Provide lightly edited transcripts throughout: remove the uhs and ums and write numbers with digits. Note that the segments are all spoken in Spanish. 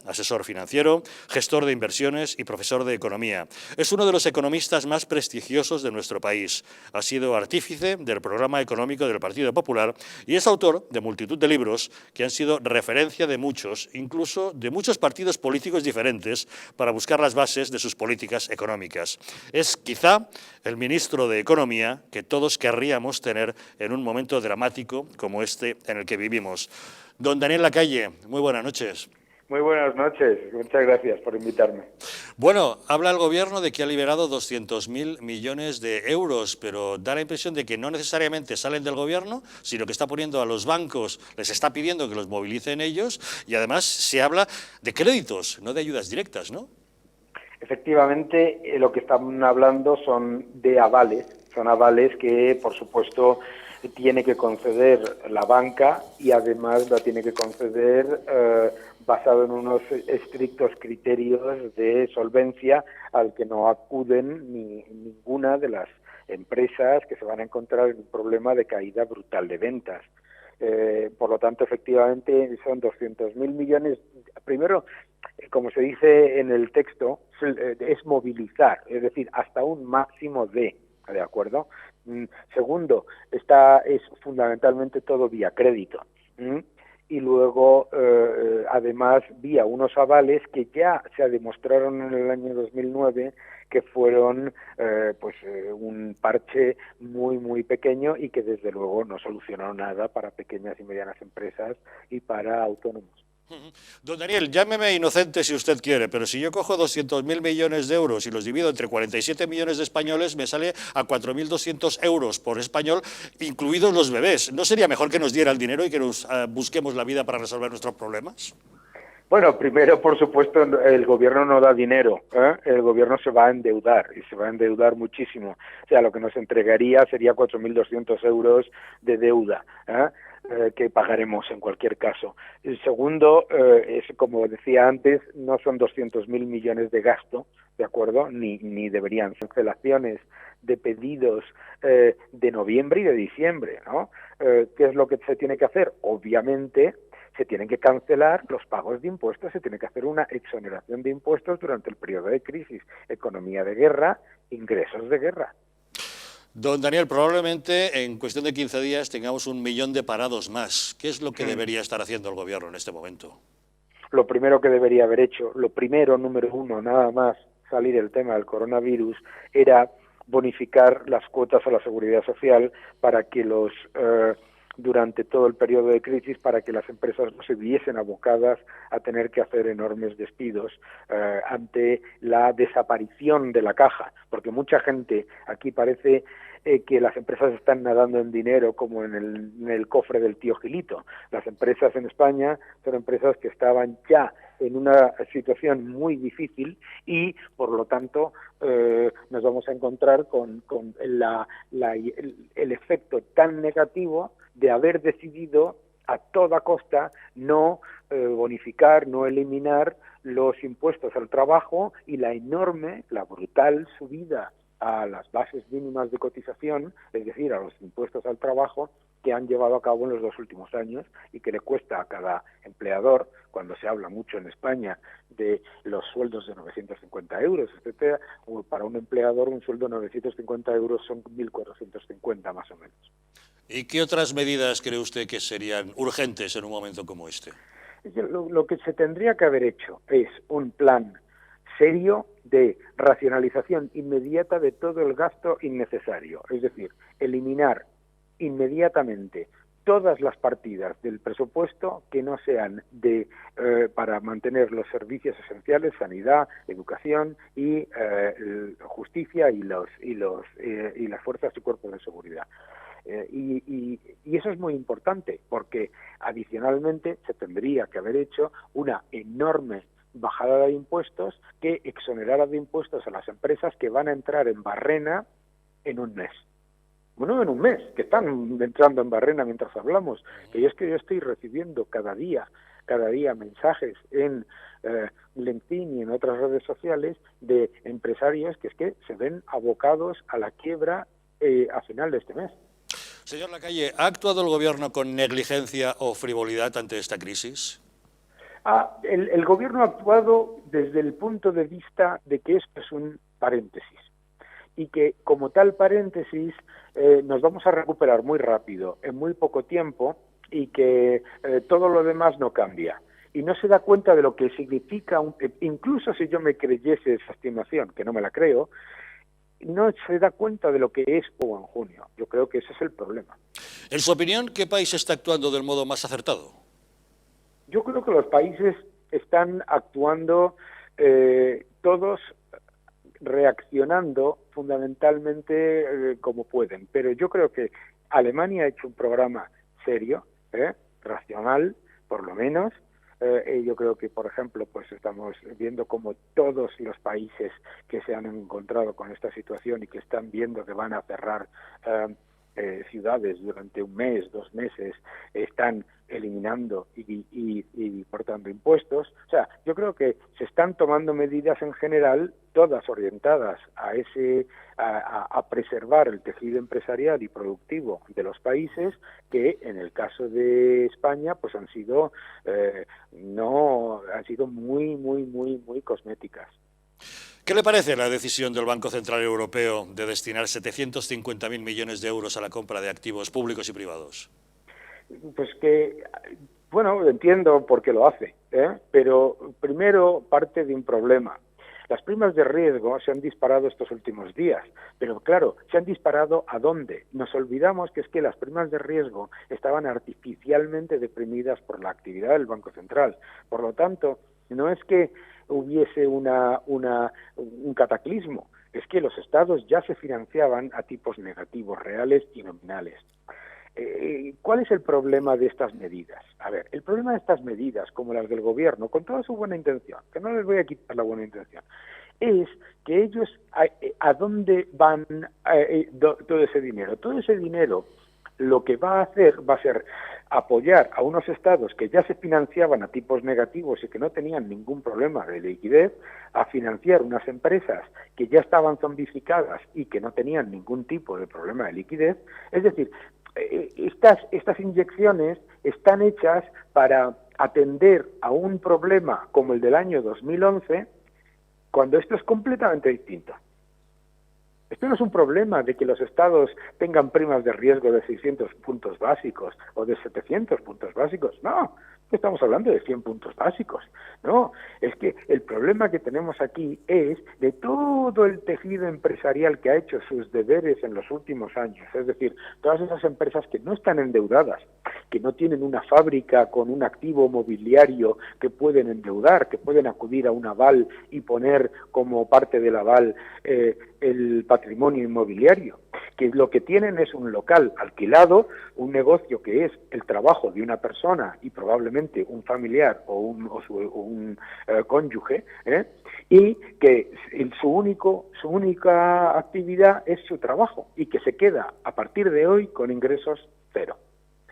Asesor financiero, gestor de inversiones y profesor de economía. Es uno de los economistas más prestigiosos de nuestro país. Ha sido artífice del programa económico del Partido Popular y es autor de multitud de libros que han sido referencia de muchos, incluso de muchos partidos políticos diferentes, para buscar las bases de sus políticas económicas. Es quizá el ministro de Economía que todos querríamos tener en un momento dramático como este en el que vivimos. Don Daniel Lacalle, muy buenas noches. Muy buenas noches, muchas gracias por invitarme. Bueno, habla el Gobierno de que ha liberado 200.000 millones de euros, pero da la impresión de que no necesariamente salen del Gobierno, sino que está poniendo a los bancos, les está pidiendo que los movilicen ellos, y además se habla de créditos, no de ayudas directas, ¿no? Efectivamente, lo que están hablando son avales que, por supuesto, tiene que conceder la banca y además la tiene que conceder basado en unos estrictos criterios de solvencia al que no acuden ninguna de las empresas que se van a encontrar en un problema de caída brutal de ventas. Por lo tanto, efectivamente, son 200.000 millones. Primero, como se dice en el texto, es movilizar, es decir, hasta un máximo ¿de acuerdo? Segundo, es fundamentalmente todo vía crédito. Y luego, además, vía unos avales que ya se demostraron en el año 2009 que fueron un parche muy, muy pequeño y que desde luego no solucionaron nada para pequeñas y medianas empresas y para autónomos. Don Daniel, llámeme inocente si usted quiere, pero si yo cojo 200.000 millones de euros y los divido entre 47 millones de españoles, me sale a 4.200 euros por español, incluidos los bebés. ¿No sería mejor que nos diera el dinero y que nos busquemos la vida para resolver nuestros problemas? Bueno, primero, por supuesto, el gobierno no da dinero, el gobierno se va a endeudar, y se va a endeudar muchísimo. O sea, lo que nos entregaría sería 4.200 euros de deuda, que pagaremos en cualquier caso. El segundo, es como decía antes, no son 200.000 millones de gasto, ¿de acuerdo? Ni deberían ser cancelaciones de pedidos de noviembre y de diciembre, ¿no? ¿Qué es lo que se tiene que hacer? Obviamente, se tienen que cancelar los pagos de impuestos, se tiene que hacer una exoneración de impuestos durante el periodo de crisis, economía de guerra, ingresos de guerra. Don Daniel, probablemente en cuestión de 15 días tengamos 1 millón de parados más. ¿Qué es lo que debería estar haciendo el gobierno en este momento? Lo primero que debería haber hecho, número uno, nada más salir el tema del coronavirus, era bonificar las cuotas a la seguridad social para que durante todo el periodo de crisis, para que las empresas no se viesen abocadas a tener que hacer enormes despidos ante la desaparición de la caja, porque mucha gente aquí parece que las empresas están nadando en dinero como en el cofre del tío Gilito. Las empresas en España son empresas que estaban ya en una situación muy difícil y, por lo tanto, nos vamos a encontrar con el efecto tan negativo de haber decidido a toda costa no bonificar, no eliminar los impuestos al trabajo y la brutal subida a las bases mínimas de cotización, es decir, a los impuestos al trabajo que han llevado a cabo en los 2 últimos años y que le cuesta a cada empleador, cuando se habla mucho en España de los sueldos de 950 euros, etcétera, para un empleador un sueldo de 950 euros son 1.450 más o menos. ¿Y qué otras medidas cree usted que serían urgentes en un momento como este? Lo que se tendría que haber hecho es un plan serio de racionalización inmediata de todo el gasto innecesario, es decir, eliminar inmediatamente todas las partidas del presupuesto que no sean para mantener los servicios esenciales, sanidad, educación y justicia y las fuerzas y cuerpos de seguridad. Y eso es muy importante porque adicionalmente se tendría que haber hecho una enorme bajada de impuestos que exonerara de impuestos a las empresas que van a entrar en Barrena en un mes. Bueno, en un mes, que están entrando en Barrena mientras hablamos. Que yo estoy recibiendo cada día mensajes en LinkedIn y en otras redes sociales de empresarios que se ven abocados a la quiebra a final de este mes. Señor Lacalle, ¿ha actuado el Gobierno con negligencia o frivolidad ante esta crisis? El gobierno ha actuado desde el punto de vista de que esto es un paréntesis y que como tal paréntesis nos vamos a recuperar muy rápido, en muy poco tiempo, y que todo lo demás no cambia. Y no se da cuenta de lo que significa, incluso si yo me creyese esa estimación, que no me la creo, no se da cuenta de lo que es Expo en junio. Yo creo que ese es el problema. En su opinión, ¿qué país está actuando del modo más acertado? Yo creo que los países están actuando todos reaccionando fundamentalmente como pueden, pero yo creo que Alemania ha hecho un programa serio, racional, por lo menos. Yo creo que, por ejemplo, pues estamos viendo como todos los países que se han encontrado con esta situación y que están viendo que van a cerrar ciudades durante un mes, 2 meses, están eliminando y cortando impuestos. O sea, yo creo que se están tomando medidas en general, todas orientadas a preservar el tejido empresarial y productivo de los países, que en el caso de España pues han sido muy cosméticas. ¿Qué le parece la decisión del Banco Central Europeo de destinar 750.000 millones de euros a la compra de activos públicos y privados? Pues que, bueno, entiendo por qué lo hace, pero primero parte de un problema. Las primas de riesgo se han disparado estos últimos días, pero claro, ¿se han disparado a dónde? Nos olvidamos que es que las primas de riesgo estaban artificialmente deprimidas por la actividad del Banco Central. Por lo tanto, no es que hubiese un cataclismo, es que los estados ya se financiaban a tipos negativos, reales y nominales. ¿Cuál es el problema de estas medidas? A ver, el problema de estas medidas, como las del gobierno, con toda su buena intención, que no les voy a quitar la buena intención, es que ellos, ¿a dónde van todo ese dinero? Todo ese dinero lo que va a ser apoyar a unos estados que ya se financiaban a tipos negativos y que no tenían ningún problema de liquidez, a financiar unas empresas que ya estaban zombificadas y que no tenían ningún tipo de problema de liquidez. Es decir, estas inyecciones están hechas para atender a un problema como el del año 2011, cuando esto es completamente distinto. Esto no es un problema de que los estados tengan primas de riesgo de 600 puntos básicos o de 700 puntos básicos. No, estamos hablando de 100 puntos básicos. No, es que el problema que tenemos aquí es de todo el tejido empresarial que ha hecho sus deberes en los últimos años. Es decir, todas esas empresas que no están endeudadas, que no tienen una fábrica con un activo mobiliario que pueden endeudar, que pueden acudir a un aval y poner como parte del aval el patrimonio inmobiliario, que lo que tienen es un local alquilado, un negocio que es el trabajo de una persona y probablemente un familiar o un cónyuge, y que su única actividad es su trabajo y que se queda a partir de hoy con ingresos cero.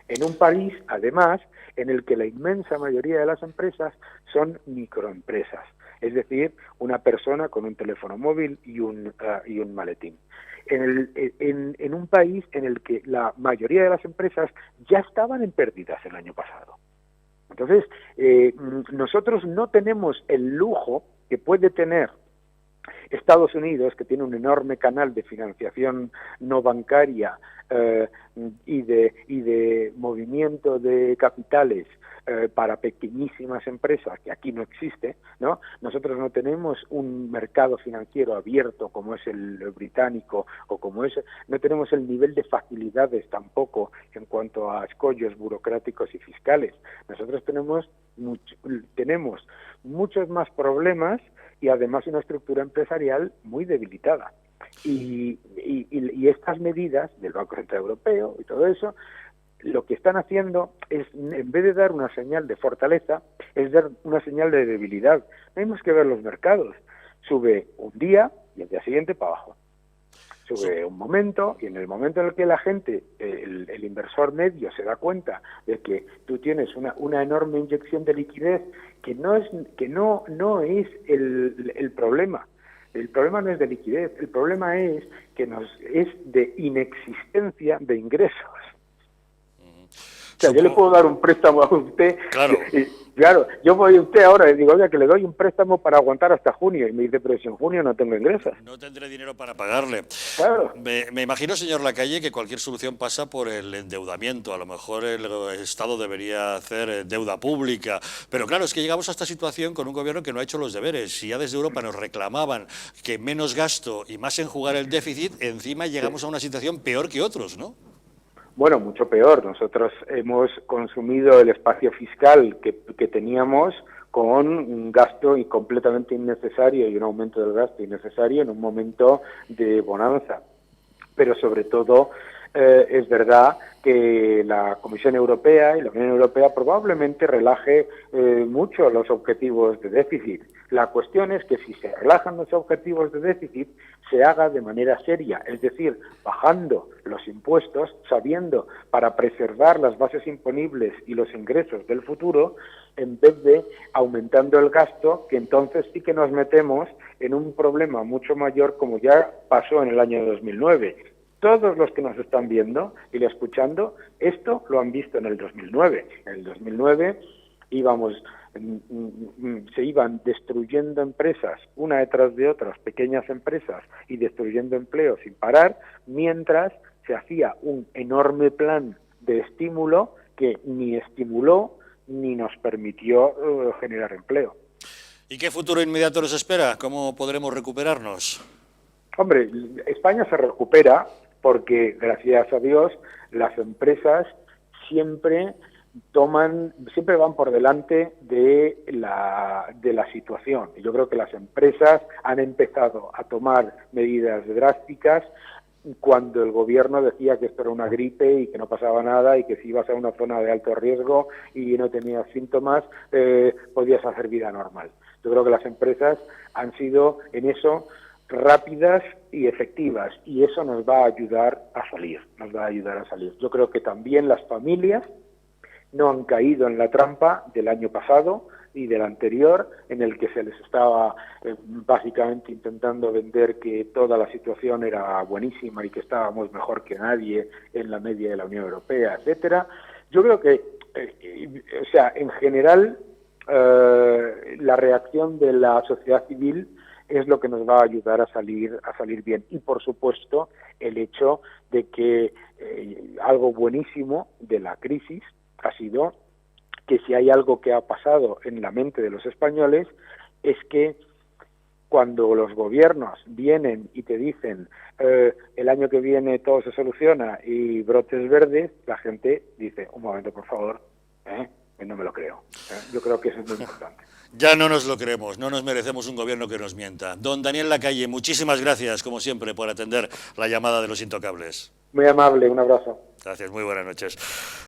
En un país, además, en el que la inmensa mayoría de las empresas son microempresas, es decir, una persona con un teléfono móvil y un maletín. En un país en el que la mayoría de las empresas ya estaban en pérdidas el año pasado. Entonces, nosotros no tenemos el lujo que puede tener Estados Unidos, que tiene un enorme canal de financiación no bancaria y de movimiento de capitales para pequeñísimas empresas, que aquí no existe, ¿no? Nosotros no tenemos un mercado financiero abierto como es el británico o como es, no tenemos el nivel de facilidades tampoco en cuanto a escollos burocráticos y fiscales. Nosotros tenemos muchos más problemas y además una estructura empresarial muy debilitada. Y estas medidas del Banco Central Europeo y todo eso, lo que están haciendo es, en vez de dar una señal de fortaleza, es dar una señal de debilidad. Tenemos que ver los mercados. Sube un día y el día siguiente para abajo. Sube un momento y en el momento en el que la gente, el inversor medio se da cuenta de que tú tienes una enorme inyección de liquidez que no es el problema. El problema no es de liquidez, el problema es de inexistencia de ingresos. O sea, yo le puedo dar un préstamo a usted, claro, Claro, yo voy a usted ahora y digo, oiga, que le doy un préstamo para aguantar hasta junio. Y me dice, pero si en junio no tengo ingresos. No tendré dinero para pagarle. Claro. Me imagino, señor Lacalle, que cualquier solución pasa por el endeudamiento. A lo mejor el Estado debería hacer deuda pública. Pero claro, es que llegamos a esta situación con un gobierno que no ha hecho los deberes. Si ya desde Europa nos reclamaban que menos gasto y más enjugar el déficit, encima llegamos a una situación peor que otros, ¿no? Bueno, mucho peor. Nosotros hemos consumido el espacio fiscal que teníamos con un gasto completamente innecesario y un aumento del gasto innecesario en un momento de bonanza. Pero sobre todo es verdad que la Comisión Europea y la Unión Europea probablemente relaje mucho los objetivos de déficit. La cuestión es que si se relajan los objetivos de déficit, se haga de manera seria, es decir, bajando los impuestos, sabiendo para preservar las bases imponibles y los ingresos del futuro, en vez de aumentando el gasto, que entonces sí que nos metemos en un problema mucho mayor como ya pasó en el año 2009. Todos los que nos están viendo y escuchando, esto lo han visto en el 2009. En el 2009 se iban destruyendo empresas una detrás de otras, pequeñas empresas, y destruyendo empleo sin parar, mientras se hacía un enorme plan de estímulo que ni estimuló ni nos permitió generar empleo. ¿Y qué futuro inmediato nos espera? ¿Cómo podremos recuperarnos? Hombre, España se recupera porque, gracias a Dios, las empresas siempre van por delante de la situación. Yo creo que las empresas han empezado a tomar medidas drásticas cuando el gobierno decía que esto era una gripe y que no pasaba nada y que si ibas a una zona de alto riesgo y no tenías síntomas, podías hacer vida normal. Yo creo que las empresas han sido en eso rápidas y efectivas, y eso nos va a ayudar a salir, Yo creo que también las familias no han caído en la trampa del año pasado y del anterior, en el que se les estaba básicamente intentando vender que toda la situación era buenísima y que estábamos mejor que nadie en la media de la Unión Europea, etcétera. Yo creo que, en general, la reacción de la sociedad civil es lo que nos va a ayudar a salir bien. Y, por supuesto, el hecho de que algo buenísimo de la crisis ha sido que si hay algo que ha pasado en la mente de los españoles es que cuando los gobiernos vienen y te dicen el año que viene todo se soluciona y brotes verdes, la gente dice, un momento, por favor, no me lo creo. Yo creo que eso es muy importante. Ya no nos lo creemos, no nos merecemos un gobierno que nos mienta. Don Daniel Lacalle, muchísimas gracias, como siempre, por atender la llamada de los intocables. Muy amable, un abrazo. Gracias, muy buenas noches.